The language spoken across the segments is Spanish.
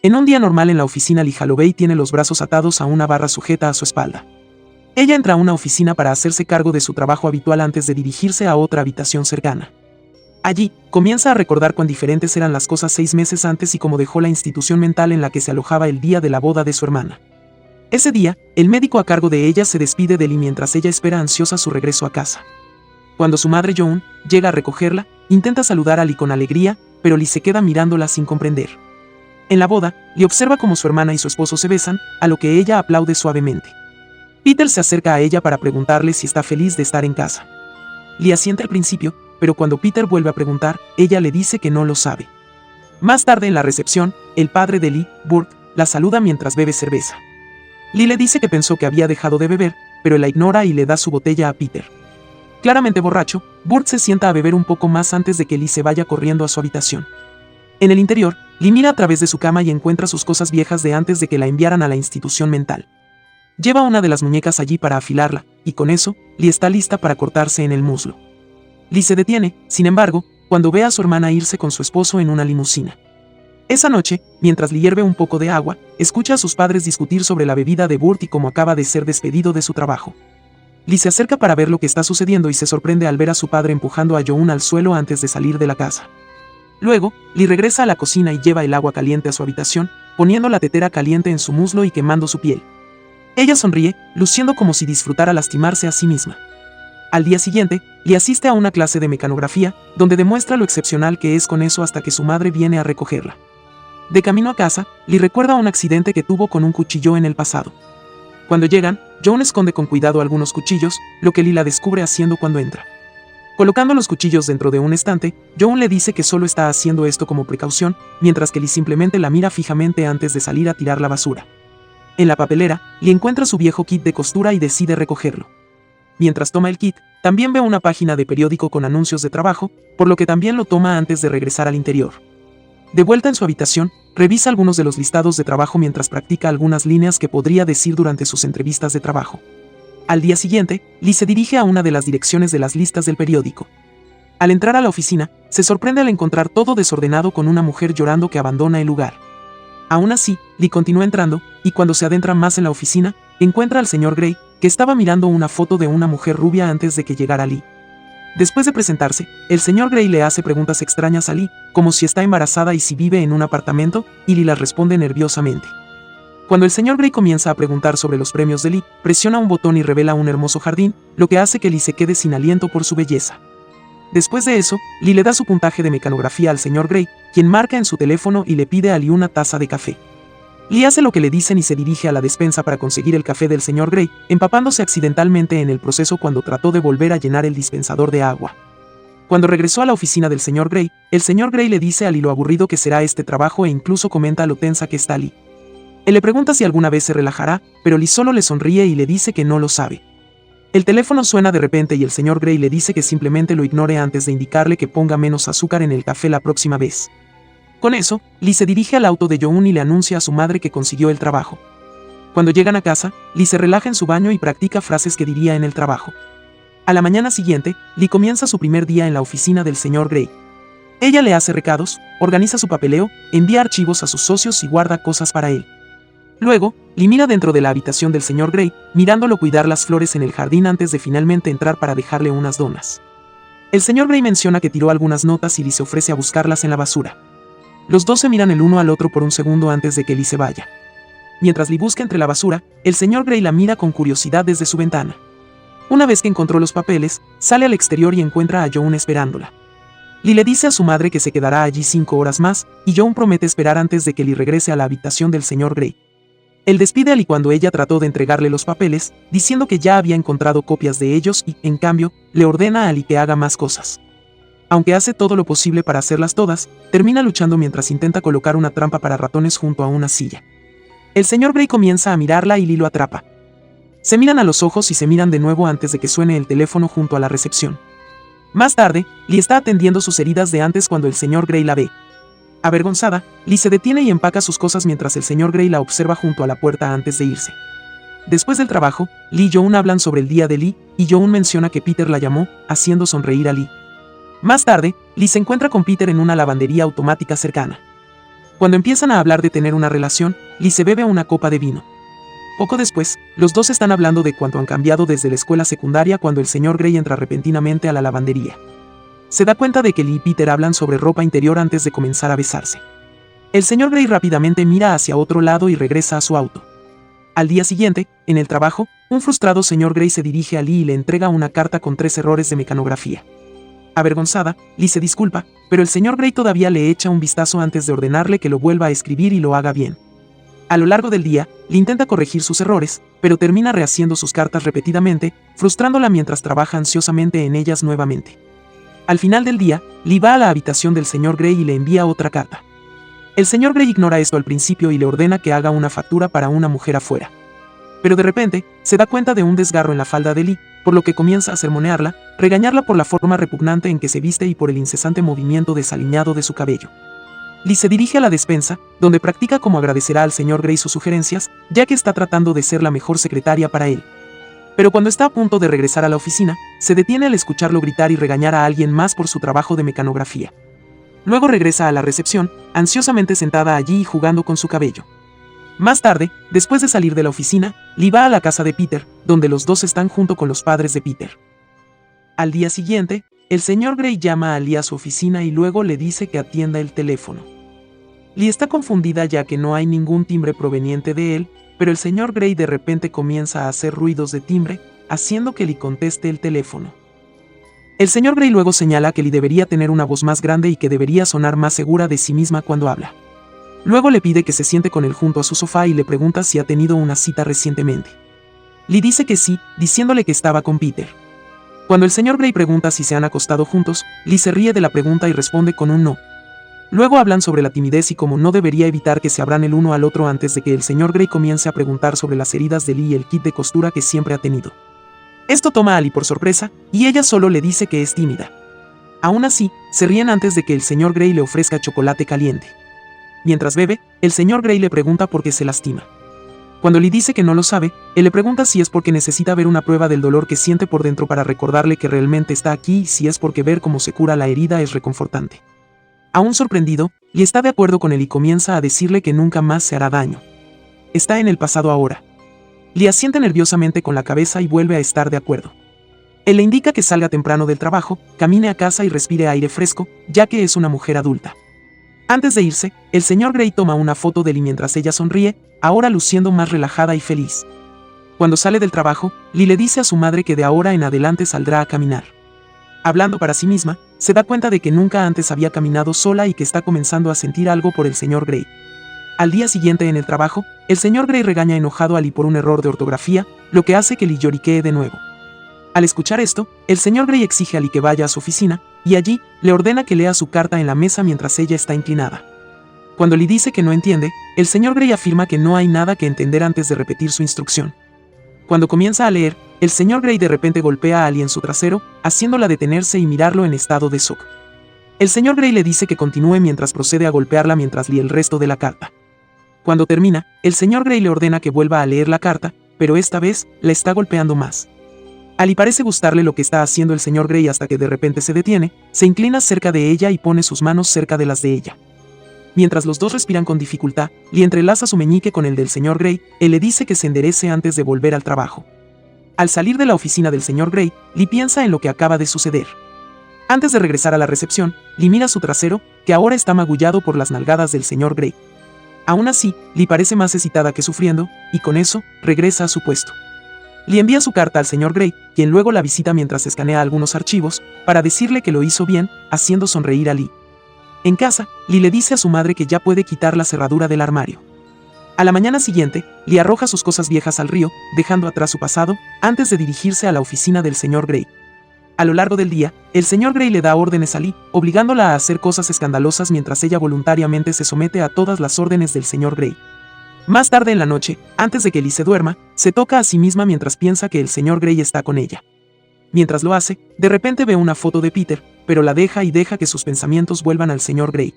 En un día normal en la oficina, Lee Holloway tiene los brazos atados a una barra sujeta a su espalda. Ella entra a una oficina para hacerse cargo de su trabajo habitual antes de dirigirse a otra habitación cercana. Allí, comienza a recordar cuán diferentes eran las cosas 6 meses antes y cómo dejó la institución mental en la que se alojaba el día de la boda de su hermana. Ese día, el médico a cargo de ella se despide de Lee mientras ella espera ansiosa su regreso a casa. Cuando su madre Joan llega a recogerla, intenta saludar a Lee con alegría, pero Lee se queda mirándola sin comprender. En la boda, Lee observa cómo su hermana y su esposo se besan, a lo que ella aplaude suavemente. Peter se acerca a ella para preguntarle si está feliz de estar en casa. Lee asiente al principio, pero cuando Peter vuelve a preguntar, ella le dice que no lo sabe. Más tarde en la recepción, el padre de Lee, Burt, la saluda mientras bebe cerveza. Lee le dice que pensó que había dejado de beber, pero la ignora y le da su botella a Peter. Claramente borracho, Burt se sienta a beber un poco más antes de que Lee se vaya corriendo a su habitación. En el interior, Lee mira a través de su cama y encuentra sus cosas viejas de antes de que la enviaran a la institución mental. Lleva una de las muñecas allí para afilarla, y con eso, Lee está lista para cortarse en el muslo. Lee se detiene, sin embargo, cuando ve a su hermana irse con su esposo en una limusina. Esa noche, mientras Lee hierve un poco de agua, escucha a sus padres discutir sobre la bebida de Burt y cómo acaba de ser despedido de su trabajo. Lee se acerca para ver lo que está sucediendo y se sorprende al ver a su padre empujando a Joan al suelo antes de salir de la casa. Luego, Lee regresa a la cocina y lleva el agua caliente a su habitación, poniendo la tetera caliente en su muslo y quemando su piel. Ella sonríe, luciendo como si disfrutara lastimarse a sí misma. Al día siguiente, Lee asiste a una clase de mecanografía, donde demuestra lo excepcional que es con eso hasta que su madre viene a recogerla. De camino a casa, Lee recuerda un accidente que tuvo con un cuchillo en el pasado. Cuando llegan, Joan esconde con cuidado algunos cuchillos, lo que Lee la descubre haciendo cuando entra. Colocando los cuchillos dentro de un estante, Joan le dice que solo está haciendo esto como precaución, mientras que Lee simplemente la mira fijamente antes de salir a tirar la basura. En la papelera, Lee encuentra su viejo kit de costura y decide recogerlo. Mientras toma el kit, también ve una página de periódico con anuncios de trabajo, por lo que también lo toma antes de regresar al interior. De vuelta en su habitación, revisa algunos de los listados de trabajo mientras practica algunas líneas que podría decir durante sus entrevistas de trabajo. Al día siguiente, Lee se dirige a una de las direcciones de las listas del periódico. Al entrar a la oficina, se sorprende al encontrar todo desordenado con una mujer llorando que abandona el lugar. Aún así, Lee continúa entrando, y cuando se adentra más en la oficina, encuentra al señor Gray, que estaba mirando una foto de una mujer rubia antes de que llegara Lee. Después de presentarse, el señor Gray le hace preguntas extrañas a Lee, como si está embarazada y si vive en un apartamento, y Lee las responde nerviosamente. Cuando el señor Gray comienza a preguntar sobre los premios de Lee, presiona un botón y revela un hermoso jardín, lo que hace que Lee se quede sin aliento por su belleza. Después de eso, Lee le da su puntaje de mecanografía al señor Gray, quien marca en su teléfono y le pide a Lee una taza de café. Lee hace lo que le dicen y se dirige a la despensa para conseguir el café del señor Gray, empapándose accidentalmente en el proceso cuando trató de volver a llenar el dispensador de agua. Cuando regresó a la oficina del señor Gray, el señor Gray le dice a Lee lo aburrido que será este trabajo e incluso comenta lo tensa que está Lee. Él le pregunta si alguna vez se relajará, pero Lee solo le sonríe y le dice que no lo sabe. El teléfono suena de repente y el señor Gray le dice que simplemente lo ignore antes de indicarle que ponga menos azúcar en el café la próxima vez. Con eso, Lee se dirige al auto de Joan y le anuncia a su madre que consiguió el trabajo. Cuando llegan a casa, Lee se relaja en su baño y practica frases que diría en el trabajo. A la mañana siguiente, Lee comienza su primer día en la oficina del señor Gray. Ella le hace recados, organiza su papeleo, envía archivos a sus socios y guarda cosas para él. Luego, Lee mira dentro de la habitación del señor Gray, mirándolo cuidar las flores en el jardín antes de finalmente entrar para dejarle unas donas. El señor Gray menciona que tiró algunas notas y Lee se ofrece a buscarlas en la basura. Los dos se miran el uno al otro por un segundo antes de que Lee se vaya. Mientras Lee busca entre la basura, el señor Gray la mira con curiosidad desde su ventana. Una vez que encontró los papeles, sale al exterior y encuentra a Joan esperándola. Lee le dice a su madre que se quedará allí 5 horas más, y Joan promete esperar antes de que Lee regrese a la habitación del señor Gray. Él despide a Lee cuando ella trató de entregarle los papeles, diciendo que ya había encontrado copias de ellos y, en cambio, le ordena a Lee que haga más cosas. Aunque hace todo lo posible para hacerlas todas, termina luchando mientras intenta colocar una trampa para ratones junto a una silla. El señor Gray comienza a mirarla y Lee lo atrapa. Se miran a los ojos y se miran de nuevo antes de que suene el teléfono junto a la recepción. Más tarde, Lee está atendiendo sus heridas de antes cuando el señor Gray la ve. Avergonzada, Lee se detiene y empaca sus cosas mientras el señor Gray la observa junto a la puerta antes de irse. Después del trabajo, Lee y Joan hablan sobre el día de Lee, y Joan menciona que Peter la llamó, haciendo sonreír a Lee. Más tarde, Lee se encuentra con Peter en una lavandería automática cercana. Cuando empiezan a hablar de tener una relación, Lee se bebe una copa de vino. Poco después, los dos están hablando de cuánto han cambiado desde la escuela secundaria cuando el señor Grey entra repentinamente a la lavandería. Se da cuenta de que Lee y Peter hablan sobre ropa interior antes de comenzar a besarse. El señor Grey rápidamente mira hacia otro lado y regresa a su auto. Al día siguiente, en el trabajo, un frustrado señor Grey se dirige a Lee y le entrega una carta con 3 errores de mecanografía. Avergonzada, Lee se disculpa, pero el señor Grey todavía le echa un vistazo antes de ordenarle que lo vuelva a escribir y lo haga bien. A lo largo del día, Lee intenta corregir sus errores, pero termina rehaciendo sus cartas repetidamente, frustrándola mientras trabaja ansiosamente en ellas nuevamente. Al final del día, Lee va a la habitación del señor Grey y le envía otra carta. El señor Grey ignora esto al principio y le ordena que haga una factura para una mujer afuera. Pero de repente, se da cuenta de un desgarro en la falda de Lee, por lo que comienza a sermonearla, regañarla por la forma repugnante en que se viste y por el incesante movimiento desaliñado de su cabello. Lee se dirige a la despensa, donde practica cómo agradecerá al señor Grey sus sugerencias, ya que está tratando de ser la mejor secretaria para él. Pero cuando está a punto de regresar a la oficina, se detiene al escucharlo gritar y regañar a alguien más por su trabajo de mecanografía. Luego regresa a la recepción, ansiosamente sentada allí y jugando con su cabello. Más tarde, después de salir de la oficina, Lee va a la casa de Peter, donde los dos están junto con los padres de Peter. Al día siguiente, el señor Grey llama a Lee a su oficina y luego le dice que atienda el teléfono. Lee está confundida ya que no hay ningún timbre proveniente de él, pero el señor Grey de repente comienza a hacer ruidos de timbre, haciendo que Lee conteste el teléfono. El señor Grey luego señala que Lee debería tener una voz más grande y que debería sonar más segura de sí misma cuando habla. Luego le pide que se siente con él junto a su sofá y le pregunta si ha tenido una cita recientemente. Lee dice que sí, diciéndole que estaba con Peter. Cuando el señor Grey pregunta si se han acostado juntos, Lee se ríe de la pregunta y responde con un no. Luego hablan sobre la timidez y cómo no debería evitar que se abran el uno al otro antes de que el señor Grey comience a preguntar sobre las heridas de Lee y el kit de costura que siempre ha tenido. Esto toma a Lee por sorpresa, y ella solo le dice que es tímida. Aún así, se ríen antes de que el señor Grey le ofrezca chocolate caliente. Mientras bebe, el señor Grey le pregunta por qué se lastima. Cuando Lee dice que no lo sabe, él le pregunta si es porque necesita ver una prueba del dolor que siente por dentro para recordarle que realmente está aquí y si es porque ver cómo se cura la herida es reconfortante. Aún sorprendido, Lee está de acuerdo con él y comienza a decirle que nunca más se hará daño. Está en el pasado ahora. Lee asiente nerviosamente con la cabeza y vuelve a estar de acuerdo. Él le indica que salga temprano del trabajo, camine a casa y respire aire fresco, ya que es una mujer adulta. Antes de irse, el señor Grey toma una foto de Lee mientras ella sonríe, ahora luciendo más relajada y feliz. Cuando sale del trabajo, Lee le dice a su madre que de ahora en adelante saldrá a caminar. Hablando para sí misma, se da cuenta de que nunca antes había caminado sola y que está comenzando a sentir algo por el señor Grey. Al día siguiente en el trabajo, el señor Grey regaña enojado a Lee por un error de ortografía, lo que hace que Lee lloriquee de nuevo. Al escuchar esto, el señor Grey exige a Lee que vaya a su oficina, y allí, le ordena que lea su carta en la mesa mientras ella está inclinada. Cuando Lee dice que no entiende, el señor Grey afirma que no hay nada que entender antes de repetir su instrucción. Cuando comienza a leer, el señor Grey de repente golpea a Lee en su trasero, haciéndola detenerse y mirarlo en estado de shock. El señor Grey le dice que continúe mientras procede a golpearla mientras lee el resto de la carta. Cuando termina, el señor Grey le ordena que vuelva a leer la carta, pero esta vez, la está golpeando más. A Lee parece gustarle lo que está haciendo el señor Grey hasta que de repente se detiene, se inclina cerca de ella y pone sus manos cerca de las de ella. Mientras los dos respiran con dificultad, Lee entrelaza su meñique con el del señor Grey, él le dice que se enderece antes de volver al trabajo. Al salir de la oficina del señor Grey, Lee piensa en lo que acaba de suceder. Antes de regresar a la recepción, Lee mira su trasero, que ahora está magullado por las nalgadas del señor Grey. Aún así, Lee parece más excitada que sufriendo, y con eso, regresa a su puesto. Lee envía su carta al señor Grey, quien luego la visita mientras escanea algunos archivos, para decirle que lo hizo bien, haciendo sonreír a Lee. En casa, Lee le dice a su madre que ya puede quitar la cerradura del armario. A la mañana siguiente, Lee arroja sus cosas viejas al río, dejando atrás su pasado, antes de dirigirse a la oficina del señor Grey. A lo largo del día, el señor Grey le da órdenes a Lee, obligándola a hacer cosas escandalosas mientras ella voluntariamente se somete a todas las órdenes del señor Grey. Más tarde en la noche, antes de que Lee se duerma, se toca a sí misma mientras piensa que el señor Grey está con ella. Mientras lo hace, de repente ve una foto de Peter, pero la deja y deja que sus pensamientos vuelvan al señor Grey.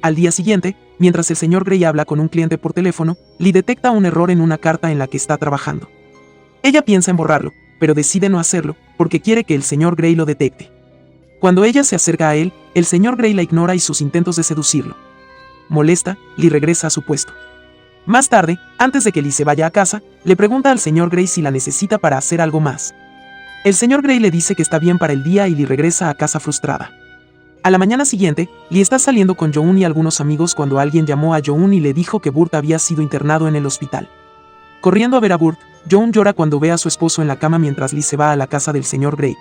Al día siguiente, mientras el señor Grey habla con un cliente por teléfono, Lee detecta un error en una carta en la que está trabajando. Ella piensa en borrarlo, pero decide no hacerlo, porque quiere que el señor Grey lo detecte. Cuando ella se acerca a él, el señor Grey la ignora y sus intentos de seducirlo. molesta, Lee regresa a su puesto. Más tarde, antes de que Lee se vaya a casa, le pregunta al señor Grey si la necesita para hacer algo más. El señor Grey le dice que está bien para el día y Lee regresa a casa frustrada. A la mañana siguiente, Lee está saliendo con Yoon y algunos amigos cuando alguien llamó a Yoon y le dijo que Burt había sido internado en el hospital. Corriendo a ver a Burt, Yoon llora cuando ve a su esposo en la cama mientras Lee se va a la casa del señor Grey.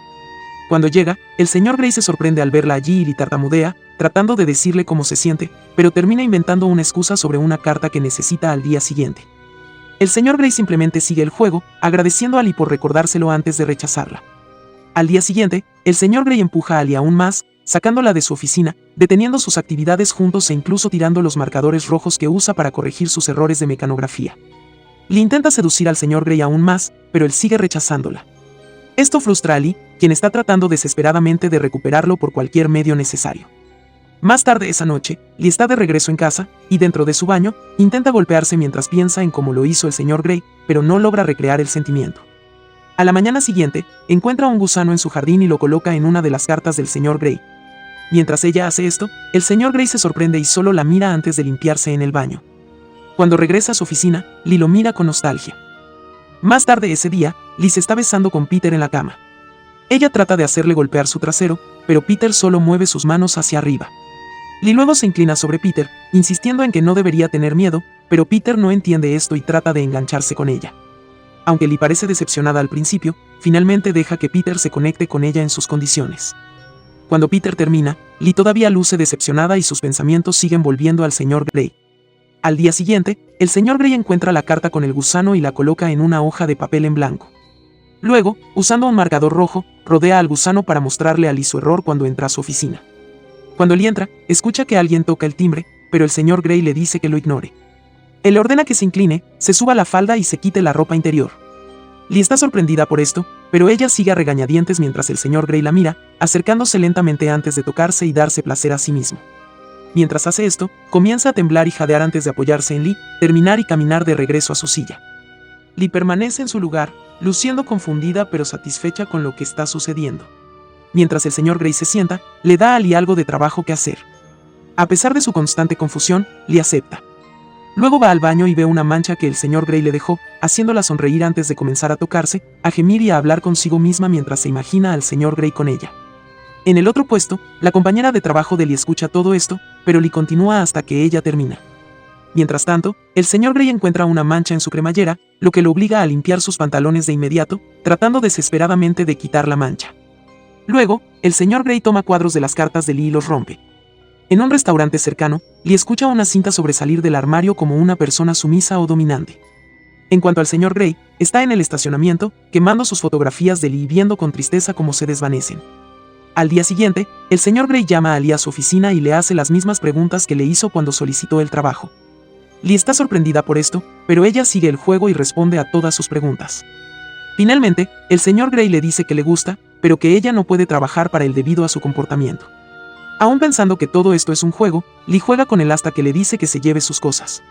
Cuando llega, el señor Grey se sorprende al verla allí y Lee tartamudea, tratando de decirle cómo se siente, pero termina inventando una excusa sobre una carta que necesita al día siguiente. El señor Grey simplemente sigue el juego, agradeciendo a Lee por recordárselo antes de rechazarla. Al día siguiente, el señor Grey empuja a Lee aún más, sacándola de su oficina, deteniendo sus actividades juntos e incluso tirando los marcadores rojos que usa para corregir sus errores de mecanografía. Lee intenta seducir al señor Grey aún más, pero él sigue rechazándola. Esto frustra a Lee, quien está tratando desesperadamente de recuperarlo por cualquier medio necesario. Más tarde esa noche, Lee está de regreso en casa, y dentro de su baño, intenta golpearse mientras piensa en cómo lo hizo el señor Grey, pero no logra recrear el sentimiento. A la mañana siguiente, encuentra un gusano en su jardín y lo coloca en una de las cartas del señor Grey. Mientras ella hace esto, el señor Grey se sorprende y solo la mira antes de limpiarse en el baño. Cuando regresa a su oficina, Lee lo mira con nostalgia. Más tarde ese día, Lee se está besando con Peter en la cama. Ella trata de hacerle golpear su trasero, pero Peter solo mueve sus manos hacia arriba. Lee luego se inclina sobre Peter, insistiendo en que no debería tener miedo, pero Peter no entiende esto y trata de engancharse con ella. Aunque Lee parece decepcionada al principio, finalmente deja que Peter se conecte con ella en sus condiciones. Cuando Peter termina, Lee todavía luce decepcionada y sus pensamientos siguen volviendo al señor Grey. Al día siguiente, el señor Grey encuentra la carta con el gusano y la coloca en una hoja de papel en blanco. Luego, usando un marcador rojo, rodea al gusano para mostrarle a Lee su error cuando entra a su oficina. Cuando Lee entra, escucha que alguien toca el timbre, pero el señor Grey le dice que lo ignore. Él le ordena que se incline, se suba la falda y se quite la ropa interior. Lee está sorprendida por esto, pero ella sigue a regañadientes mientras el señor Grey la mira, acercándose lentamente antes de tocarse y darse placer a sí mismo. Mientras hace esto, comienza a temblar y jadear antes de apoyarse en Lee, terminar y caminar de regreso a su silla. Lee permanece en su lugar, luciendo confundida pero satisfecha con lo que está sucediendo. Mientras el señor Grey se sienta, le da a Lee algo de trabajo que hacer. A pesar de su constante confusión, Lee acepta. Luego va al baño y ve una mancha que el señor Grey le dejó, haciéndola sonreír antes de comenzar a tocarse, a gemir y a hablar consigo misma mientras se imagina al señor Grey con ella. En el otro puesto, la compañera de trabajo de Lee escucha todo esto, pero Lee continúa hasta que ella termina. Mientras tanto, el señor Grey encuentra una mancha en su cremallera, lo que lo obliga a limpiar sus pantalones de inmediato, tratando desesperadamente de quitar la mancha. Luego, el señor Grey toma cuadros de las cartas de Lee y los rompe. En un restaurante cercano, Lee escucha una cinta sobresalir del armario como una persona sumisa o dominante. En cuanto al señor Grey, está en el estacionamiento, quemando sus fotografías de Lee y viendo con tristeza cómo se desvanecen. Al día siguiente, el señor Grey llama a Lee a su oficina y le hace las mismas preguntas que le hizo cuando solicitó el trabajo. Lee está sorprendida por esto, pero ella sigue el juego y responde a todas sus preguntas. Finalmente, el señor Grey le dice que le gusta, pero que ella no puede trabajar para él debido a su comportamiento. Aún pensando que todo esto es un juego, Lee juega con él hasta que le dice que se lleve sus cosas.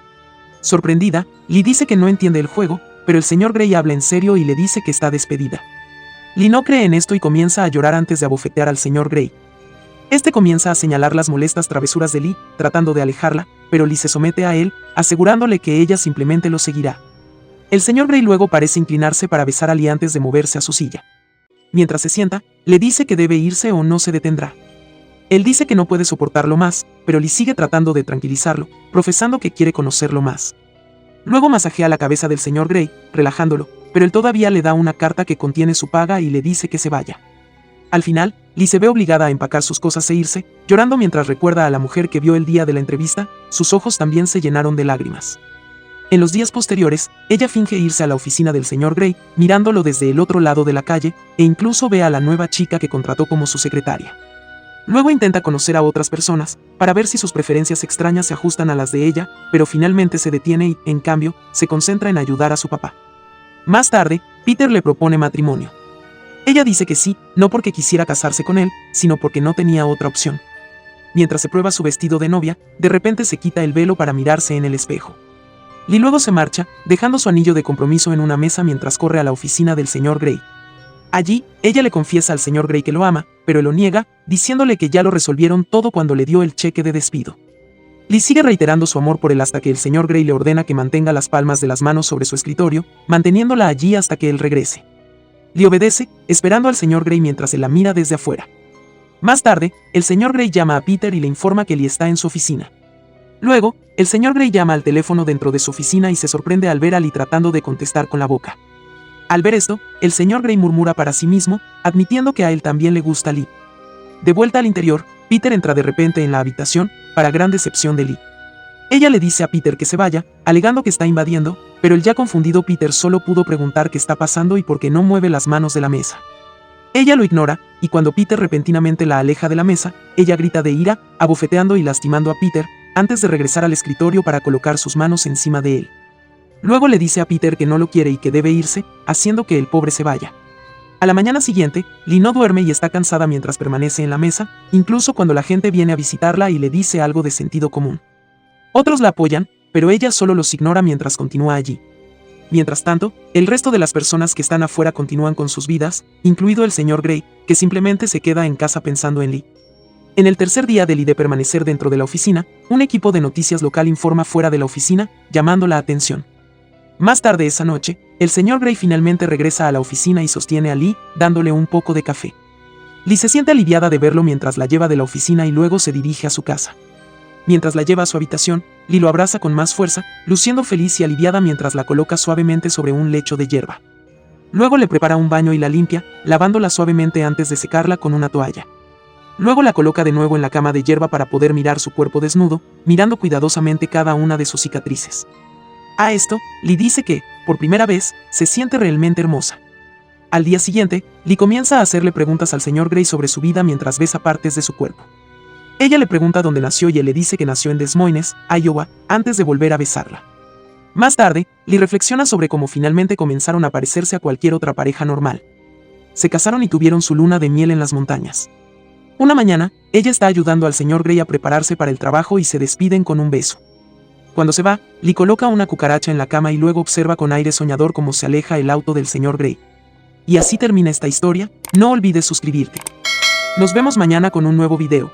Sorprendida, Lee dice que no entiende el juego, pero el señor Grey habla en serio y le dice que está despedida. Lee no cree en esto y comienza a llorar antes de abofetear al señor Grey. Este comienza a señalar las molestas travesuras de Lee, tratando de alejarla, pero Lee se somete a él, asegurándole que ella simplemente lo seguirá. El señor Grey luego parece inclinarse para besar a Lee antes de moverse a su silla. Mientras se sienta, le dice que debe irse o no se detendrá. Él dice que no puede soportarlo más, pero Lee sigue tratando de tranquilizarlo, profesando que quiere conocerlo más. Luego masajea la cabeza del señor Grey, relajándolo, pero él todavía le da una carta que contiene su paga y le dice que se vaya. Al final, Lee se ve obligada a empacar sus cosas e irse, llorando mientras recuerda a la mujer que vio el día de la entrevista, sus ojos también se llenaron de lágrimas. En los días posteriores, ella finge irse a la oficina del señor Grey, mirándolo desde el otro lado de la calle, e incluso ve a la nueva chica que contrató como su secretaria. Luego intenta conocer a otras personas, para ver si sus preferencias extrañas se ajustan a las de ella, pero finalmente se detiene y, en cambio, se concentra en ayudar a su papá. Más tarde, Peter le propone matrimonio. Ella dice que sí, no porque quisiera casarse con él, sino porque no tenía otra opción. Mientras se prueba su vestido de novia, de repente se quita el velo para mirarse en el espejo. Lee luego se marcha, dejando su anillo de compromiso en una mesa mientras corre a la oficina del señor Grey. Allí, ella le confiesa al señor Grey que lo ama, pero él lo niega, diciéndole que ya lo resolvieron todo cuando le dio el cheque de despido. Lee sigue reiterando su amor por él hasta que el señor Grey le ordena que mantenga las palmas de las manos sobre su escritorio, manteniéndola allí hasta que él regrese. Lee obedece, esperando al señor Grey mientras él la mira desde afuera. Más tarde, el señor Grey llama a Peter y le informa que Lee está en su oficina. Luego, el señor Grey llama al teléfono dentro de su oficina y se sorprende al ver a Lee tratando de contestar con la boca. Al ver esto, el señor Grey murmura para sí mismo, admitiendo que a él también le gusta Lee. De vuelta al interior, Peter entra de repente en la habitación, para gran decepción de Lee. Ella le dice a Peter que se vaya, alegando que está invadiendo, pero el ya confundido Peter solo pudo preguntar qué está pasando y por qué no mueve las manos de la mesa. Ella lo ignora, y cuando Peter repentinamente la aleja de la mesa, ella grita de ira, abofeteando y lastimando a Peter, antes de regresar al escritorio para colocar sus manos encima de él. Luego le dice a Peter que no lo quiere y que debe irse, haciendo que el pobre se vaya. A la mañana siguiente, Lee no duerme y está cansada mientras permanece en la mesa, incluso cuando la gente viene a visitarla y le dice algo de sentido común. Otros la apoyan, pero ella solo los ignora mientras continúa allí. Mientras tanto, el resto de las personas que están afuera continúan con sus vidas, incluido el señor Grey, que simplemente se queda en casa pensando en Lee. En el tercer día de Lee de permanecer dentro de la oficina, un equipo de noticias local informa fuera de la oficina, llamando la atención. Más tarde esa noche, el señor Grey finalmente regresa a la oficina y sostiene a Lee, dándole un poco de café. Lee se siente aliviada de verlo mientras la lleva de la oficina y luego se dirige a su casa. Mientras la lleva a su habitación, Lee lo abraza con más fuerza, luciendo feliz y aliviada mientras la coloca suavemente sobre un lecho de hierba. Luego le prepara un baño y la limpia, lavándola suavemente antes de secarla con una toalla. Luego la coloca de nuevo en la cama de hierba para poder mirar su cuerpo desnudo, mirando cuidadosamente cada una de sus cicatrices. A esto, Lee dice que, por primera vez, se siente realmente hermosa. Al día siguiente, Lee comienza a hacerle preguntas al señor Grey sobre su vida mientras besa partes de su cuerpo. Ella le pregunta dónde nació y él le dice que nació en Des Moines, Iowa, antes de volver a besarla. Más tarde, Lee reflexiona sobre cómo finalmente comenzaron a parecerse a cualquier otra pareja normal. Se casaron y tuvieron su luna de miel en las montañas. Una mañana, ella está ayudando al señor Grey a prepararse para el trabajo y se despiden con un beso. Cuando se va, Lee coloca una cucaracha en la cama y luego observa con aire soñador cómo se aleja el auto del señor Grey. Y así termina esta historia. No olvides suscribirte. Nos vemos mañana con un nuevo video.